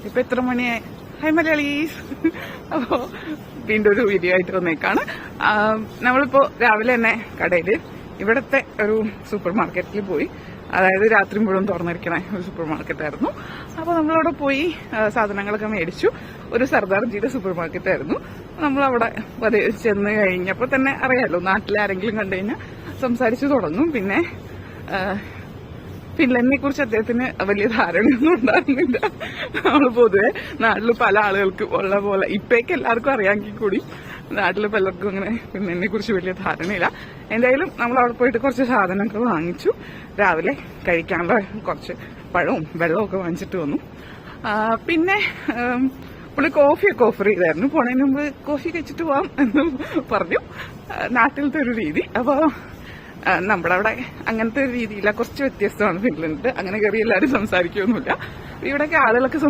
ഇപ്പൊ എത്ര മണിയായി? ഹായ് മലയാളീസ്. അപ്പോ വീണ്ടും ഒരു വീഡിയോ ആയിട്ട് വന്നേക്കാണ്. നമ്മളിപ്പോ രാവിലെ തന്നെ കടയില് ഇവിടത്തെ ഒരു സൂപ്പർ മാർക്കറ്റിൽ പോയി. അതായത് രാത്രി മുഴുവൻ തുറന്നിരിക്കണ ഒരു സൂപ്പർ മാർക്കറ്റായിരുന്നു. അപ്പൊ നമ്മളവിടെ പോയി സാധനങ്ങളൊക്കെ മേടിച്ചു. ഒരു സർദാർജിയുടെ സൂപ്പർ മാർക്കറ്റായിരുന്നു. നമ്മളവിടെ ചെന്ന് കഴിഞ്ഞപ്പോൾ തന്നെ അറിയാലോ, നാട്ടിൽ ആരെങ്കിലും കണ്ടു കഴിഞ്ഞാൽ സംസാരിച്ചു തുടങ്ങും. പിന്നെ ഫിൻലൻഡിനെ കുറിച്ച് അദ്ദേഹത്തിന് വലിയ ധാരണയൊന്നും ഉണ്ടായിരുന്നില്ല. നമ്മൾ പൊതുവെ നാട്ടിൽ പല ആളുകൾക്കും ഉള്ള പോലെ ഇപ്പേക്ക് എല്ലാവർക്കും അറിയാമെങ്കിൽ കൂടി നാട്ടിൽ പലർക്കും അങ്ങനെ ഫിൻലൻഡിനെ കുറിച്ച് വലിയ ധാരണയില്ല. എന്തായാലും നമ്മൾ അവിടെ പോയിട്ട് കുറച്ച് സാധനങ്ങൾ വാങ്ങിച്ചു. രാവിലെ കഴിക്കാനുള്ള കുറച്ച് പഴവും വെള്ളവും ഒക്കെ വാങ്ങിച്ചിട്ട് വന്നു. പിന്നെ പുള്ളി കോഫിയൊക്കെ ഓഫർ ചെയ്തായിരുന്നു. പോണതിന് മുമ്പ് കോഫി കഴിച്ചിട്ട് പോവാം എന്ന് പറഞ്ഞു. നാട്ടിലത്തെ ഒരു രീതി. അപ്പോൾ നമ്മുടെ അവിടെ അങ്ങനത്തെ ഒരു രീതിയില്ല, കുറച്ച് വ്യത്യസ്തമാണ് ഫിൻലൻഡിൽ. അങ്ങനെ കയറി എല്ലാവരും സംസാരിക്കുകയൊന്നുമില്ല. ഇവിടെയൊക്കെ ആളുകളൊക്കെ